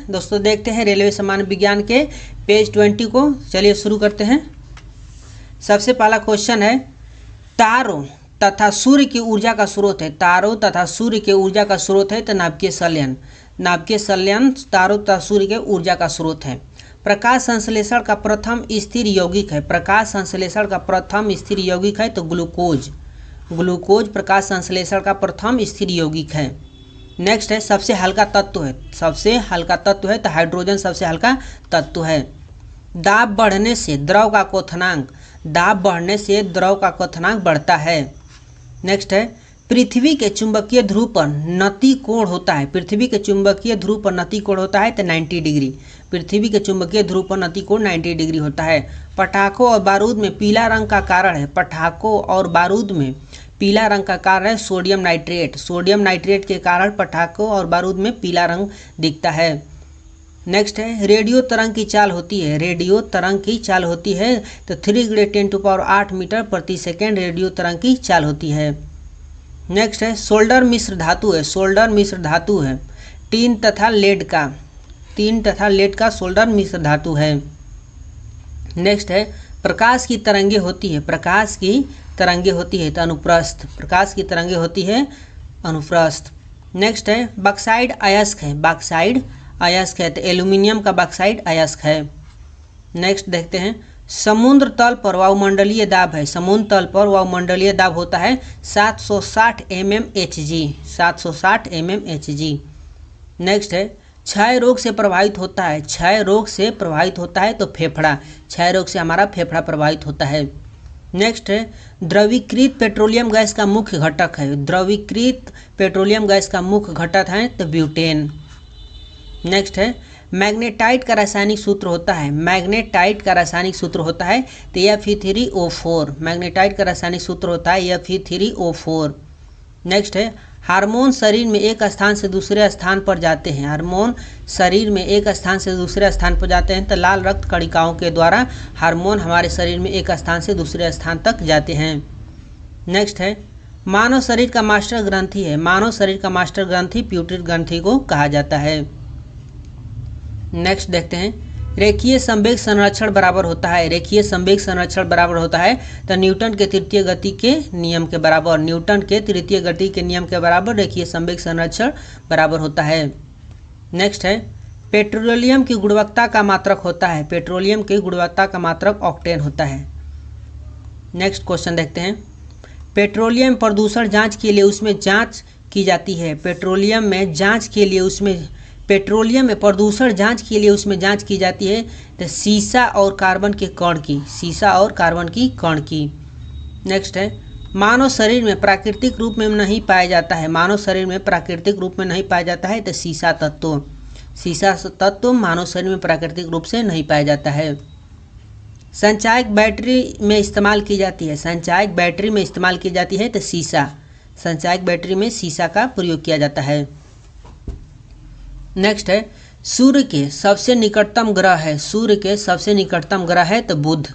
दोस्तों देखते हैं रेलवे सामान्य विज्ञान के पेज 20 को। चलिए शुरू करते हैं। सबसे पहला क्वेश्चन है, तारों तथा सूर्य की ऊर्जा का स्रोत है। तारों तथा सूर्य के ऊर्जा का स्रोत है तो नाभिकीय संलयन तारों तथा सूर्य के ऊर्जा का स्रोत है। प्रकाश संश्लेषण का प्रथम स्थिर यौगिक है। प्रकाश संश्लेषण का प्रथम स्थिर यौगिक है तो ग्लूकोज प्रकाश संश्लेषण का प्रथम स्थिर यौगिक है। नेक्स्ट है, सबसे हल्का तत्व है तो हाइड्रोजन सबसे हल्का तत्व है। दाब बढ़ने से द्रव का क्वथनांक बढ़ता है। नेक्स्ट है, पृथ्वी के चुंबकीय ध्रुव पर नति कोण होता है। पृथ्वी के चुंबकीय ध्रुव पर नति कोण होता है तो 90 डिग्री। पृथ्वी के चुंबकीय ध्रुव पर नति कोण 90 डिग्री होता है। पटाखों और बारूद में पीला रंग का कारण है सोडियम नाइट्रेट के कारण पटाखों और बारूद में पीला रंग दिखता है। नेक्स्ट है, रेडियो तरंग की चाल होती है तो 3 × 10⁸ मीटर प्रति सेकेंड रेडियो तरंग की चाल होती है। नेक्स्ट है, सोल्डर मिश्र धातु है। टीन तथा लेड का सोल्डर मिश्र धातु है। नेक्स्ट है, प्रकाश की तरंगे होती है तो अनुप्रस्थ। नेक्स्ट है, बॉक्साइड अयस्क है तो एल्यूमिनियम का बॉक्साइड अयस्क है। नेक्स्ट देखते हैं, समुद्र तल पर वायुमंडलीय दाब होता है 760 mmHg। नेक्स्ट है, क्षय रोग से प्रभावित होता है तो फेफड़ा। क्षय रोग से हमारा फेफड़ा प्रभावित होता है। नेक्स्ट है, द्रवीकृत पेट्रोलियम गैस का मुख्य घटक है तो ब्यूटेन। नेक्स्ट है, मैग्नेटाइट का रासायनिक सूत्र होता है तो Fe3O4। नेक्स्ट है, हार्मोन शरीर में एक स्थान से दूसरे स्थान पर जाते हैं तो लाल रक्त कणिकाओं के द्वारा हार्मोन हमारे शरीर में एक स्थान से दूसरे स्थान तक जाते हैं। नेक्स्ट है, मानव शरीर का मास्टर ग्रंथि प्यूटरी ग्रंथि को कहा जाता है। नेक्स्ट देखते हैं, रेखीय संवेग संरक्षण बराबर होता है तो न्यूटन के तृतीय गति के नियम के बराबर रेखीय संवेग संरक्षण बराबर होता है। नेक्स्ट है, पेट्रोलियम की गुणवत्ता का मात्रक ऑक्टेन होता है। नेक्स्ट क्वेश्चन देखते हैं, पेट्रोलियम प्रदूषण जांच के लिए उसमें जांच की जाती है। पेट्रोलियम में प्रदूषण जांच के लिए उसमें जांच की जाती है तो सीसा और कार्बन के कण की। नेक्स्ट है, मानव शरीर में प्राकृतिक रूप में नहीं पाया जाता है तो सीसा तत्व मानव शरीर में प्राकृतिक रूप से नहीं पाया जाता है। संचायक बैटरी में इस्तेमाल की जाती है तो सीसा का प्रयोग किया जाता है। नेक्स्ट है, सूर्य के सबसे निकटतम ग्रह है तो बुध।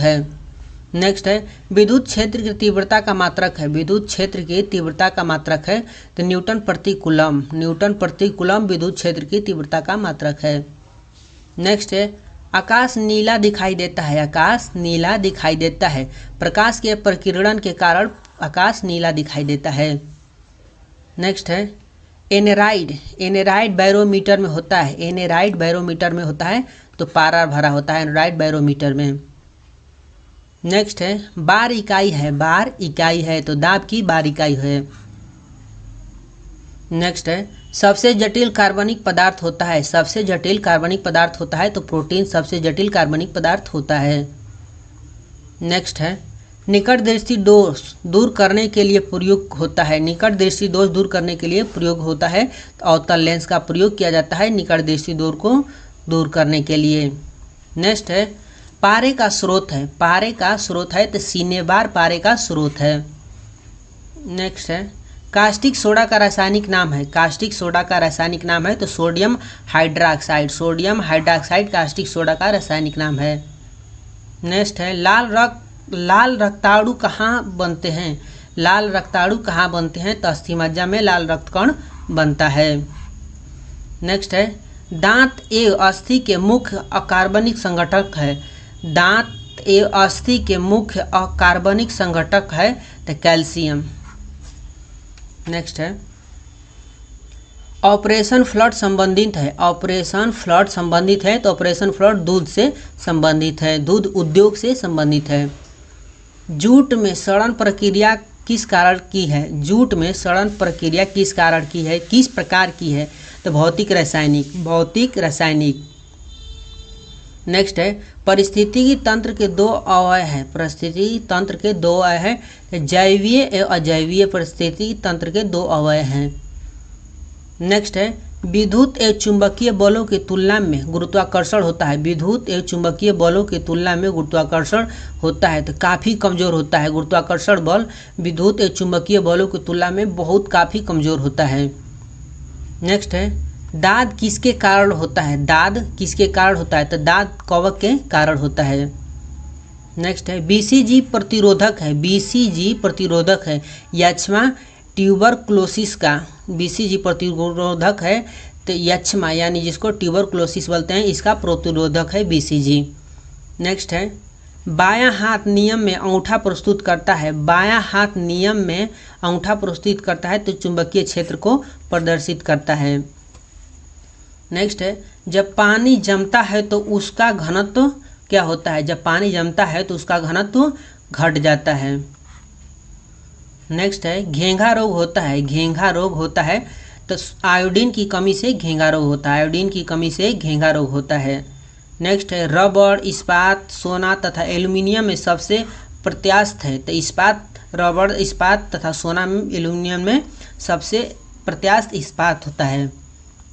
है। नेक्स्ट है, विद्युत क्षेत्र की तीव्रता का मात्रक है तो न्यूटन प्रति कूलम विद्युत क्षेत्र की तीव्रता का मात्रक है। नेक्स्ट है, आकाश नीला दिखाई देता है। प्रकाश के प्रकीर्णन के कारण आकाश नीला दिखाई देता है। नेक्स्ट है, एनेराइड बैरोमीटर में होता है तो पारा भरा होता है एनेराइड बैरोमीटर में। नेक्स्ट है, बार इकाई है तो दाब की बार इकाई है। नेक्स्ट है, सबसे जटिल कार्बनिक पदार्थ होता है तो प्रोटीन सबसे जटिल कार्बनिक पदार्थ होता है। नेक्स्ट है, निकट दृष्टि दोष दूर करने के लिए प्रयोग होता है तो अवतल लेंस का प्रयोग किया जाता है निकट दृष्टि दोष को दूर करने के लिए। नेक्स्ट है, पारे का स्रोत है तो सीनेबार पारे का स्रोत है। नेक्स्ट है, कास्टिक सोडा का रासायनिक नाम है तो सोडियम हाइड्रॉक्साइड कास्टिक सोडा का रासायनिक नाम है। नेक्स्ट है, लाल रक्ताणु कहाँ बनते हैं तो अस्थिमज्जा में लाल रक्त कण बनता है। नेक्स्ट है दांत एवं अस्थि के मुख्य अकार्बनिक संघटक है। दांत एवं अस्थि के मुख्य अकार्बनिक संघटक है तो कैल्शियम। नेक्स्ट है ऑपरेशन फ्लड संबंधित है। ऑपरेशन फ्लड संबंधित है तो ऑपरेशन फ्लड दूध से संबंधित है, दूध उद्योग से संबंधित है। जूट में सड़न प्रक्रिया किस कारण की है। जूट में सड़न प्रक्रिया किस कारण की है, किस प्रकार की है तो भौतिक रासायनिक। भौतिक रासायनिक। नेक्स्ट है परिस्थितिकी तंत्र के दो अवयव है। परिस्थितिकी तंत्र के दो अवयव है, जैवीय एवं अजैवीय परिस्थितिकी तंत्र के दो अवयव हैं। नेक्स्ट है विद्युत एवं चुंबकीय बलों की तुलना में गुरुत्वाकर्षण होता है। विद्युत एवं चुंबकीय बलों की तुलना में गुरुत्वाकर्षण होता है तो काफ़ी कमज़ोर होता है। गुरुत्वाकर्षण बल विद्युत एवं चुंबकीय बलों की तुलना में बहुत काफ़ी कमज़ोर होता है। नेक्स्ट है दाद किसके कारण होता है। दाद किसके कारण होता है तो दाद कवक के कारण होता है। नेक्स्ट है बीसीजी प्रतिरोधक है। बीसीजी प्रतिरोधक है यक्ष्मा ट्यूबरक्लोसिस का। बीसीजी प्रतिरोधक है तो यक्ष्मा यानी जिसको ट्यूबरक्लोसिस बोलते हैं इसका प्रतिरोधक है बीसीजी। नेक्स्ट है बायां हाथ नियम में अंगूठा प्रस्तुत करता है। बायां हाथ नियम में अंगूठा प्रस्तुत करता है तो चुंबकीय क्षेत्र को प्रदर्शित करता है। नेक्स्ट है जब पानी जमता है तो उसका घनत्व क्या होता है। जब पानी जमता है तो उसका घनत्व घट जाता है। नेक्स्ट है घेंघा रोग होता है। घेंघा रोग होता है तो आयोडीन की कमी से घेंघा रोग होता है। आयोडीन की कमी से घेंघा रोग होता है। नेक्स्ट है रबड़, इस्पात, सोना तथा एल्यूमिनियम में सबसे प्रत्यास्थ है तो इस्पात, रबड़, इस्पात तथा सोना में, एल्यूमिनियम में सबसे प्रत्यास्थ इस्पात होता है।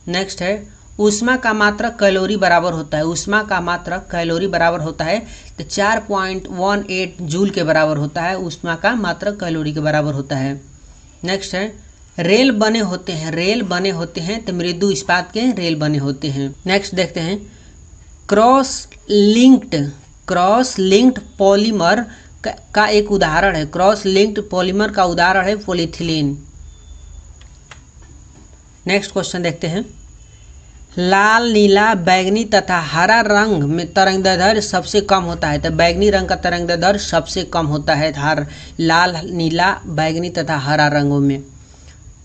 नेक्स्ट है ऊष्मा का मात्रक कैलोरी बराबर होता है। ऊष्मा का मात्रक कैलोरी बराबर होता है तो 4.18 जूल के बराबर होता है। ऊष्मा का मात्रक कैलोरी के बराबर होता है। नेक्स्ट है रेल बने होते हैं। रेल बने होते हैं तो मृदु इस्पात के रेल बने होते हैं। नेक्स्ट देखते हैं क्रॉस लिंक्ड पॉलीमर का एक उदाहरण है। क्रॉस लिंक्ड पॉलीमर का उदाहरण है पॉलीथिलीन। नेक्स्ट क्वेश्चन देखते हैं लाल, नीला, बैगनी तथा हरा रंग में तरंगदैर्ध्य सबसे कम होता है तो बैगनी रंग का तरंगदैर्ध्य सबसे कम होता है लाल, नीला, बैगनी तथा हरा रंगों में।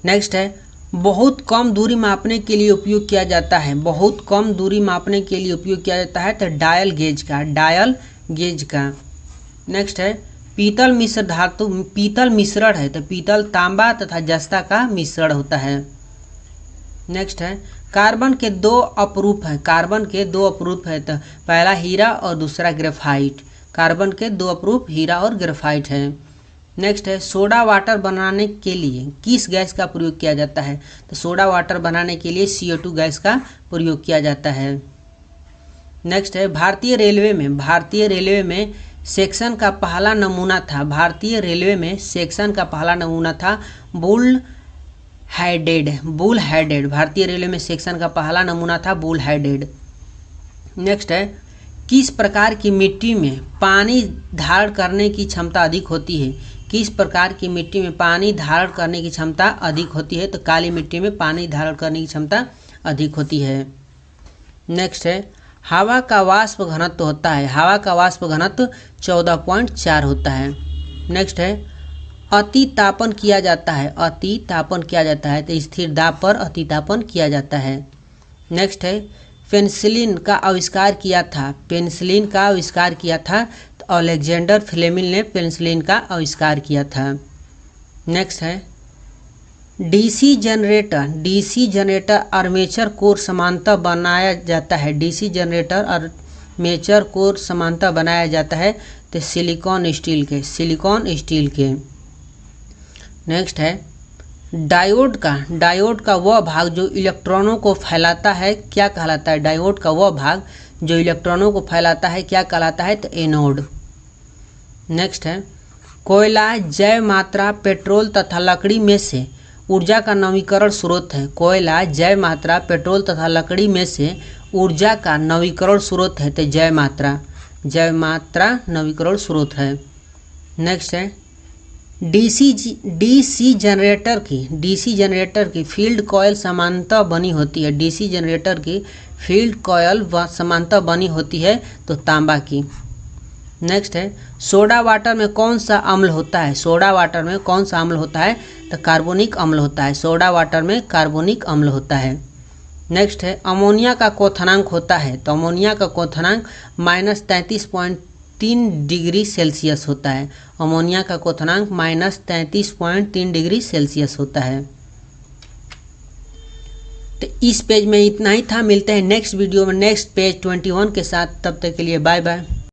नेक्स्ट है बहुत कम दूरी मापने के लिए उपयोग किया जाता है। बहुत कम दूरी मापने के लिए उपयोग किया जाता है तो डायल गेज का। डायल गेज का। नेक्स्ट है पीतल मिश्र धातु, पीतल मिश्रण है तो पीतल, तांबा तथा जस्ता का मिश्रण होता है। नेक्स्ट है कार्बन के दो अपरूप हैं। कार्बन के दो अपरूप है तो पहला हीरा और दूसरा ग्रेफाइट। कार्बन के दो अपरूप हीरा और ग्रेफाइट है। नेक्स्ट है सोडा वाटर बनाने के लिए किस गैस का प्रयोग किया जाता है तो सोडा वाटर बनाने के लिए CO2 गैस का प्रयोग किया जाता है। नेक्स्ट है भारतीय रेलवे में सेक्शन का पहला नमूना था। भारतीय रेलवे में सेक्शन का पहला नमूना था बुल हेडेड। भारतीय रेलवे में सेक्शन का पहला नमूना था बुल हेडेड। नेक्स्ट है किस प्रकार की मिट्टी में पानी धारण करने की क्षमता अधिक होती है। किस प्रकार की मिट्टी में पानी धारण करने की क्षमता अधिक होती है तो काली मिट्टी में पानी धारण करने की क्षमता अधिक होती है। नेक्स्ट है हवा का वाष्प घनत्व होता है। हवा का वाष्प घनत्व 14.4 होता है। नेक्स्ट है अति तापन किया जाता है। अति तापन किया जाता है तो स्थिर दाब पर अति तापन किया जाता है। नेक्स्ट है पेनिसिलिन का आविष्कार किया था। पेनिसिलिन का आविष्कार किया था तो अलेक्जेंडर फ्लेमिंग ने पेनिसिलिन का आविष्कार किया था। नेक्स्ट है डीसी जनरेटर आर्मेचर कोर समांतर बनाया जाता है। डीसी जनरेटर आर्मेचर कोर समांतर बनाया जाता है तो सिलिकॉन स्टील के। नेक्स्ट है डायोड का वह भाग जो इलेक्ट्रॉनों को फैलाता है क्या कहलाता है। डायोड का वह भाग जो इलेक्ट्रॉनों को फैलाता है क्या कहलाता है तो एनोड। नेक्स्ट है कोयला, जैव मात्रा, पेट्रोल तथा लकड़ी में से ऊर्जा का नवीकरण स्रोत है। कोयला, जैव मात्रा, पेट्रोल तथा लकड़ी में से ऊर्जा का नवीकरण स्रोत है तो जैव मात्रा नवीकरण स्रोत है। नेक्स्ट है डीसी जनरेटर की फील्ड कॉयल समानता बनी होती है। डीसी जनरेटर की फील्ड कॉयल समानता बनी होती है तो तांबा की। नेक्स्ट है सोडा वाटर में कौन सा अम्ल होता है। सोडा वाटर में कौन सा अम्ल होता है तो कार्बोनिक अम्ल होता है। सोडा वाटर में कार्बोनिक अम्ल होता है। नेक्स्ट है अमोनिया का क्वथनांक होता है तो अमोनिया का क्वथनांक -33.3 डिग्री सेल्सियस होता है। अमोनिया का क्वथनांक -33.3 डिग्री सेल्सियस होता है। तो इस पेज में इतना ही था। मिलते हैं नेक्स्ट वीडियो में नेक्स्ट पेज 21 के साथ। तब तक के लिए बाय बाय।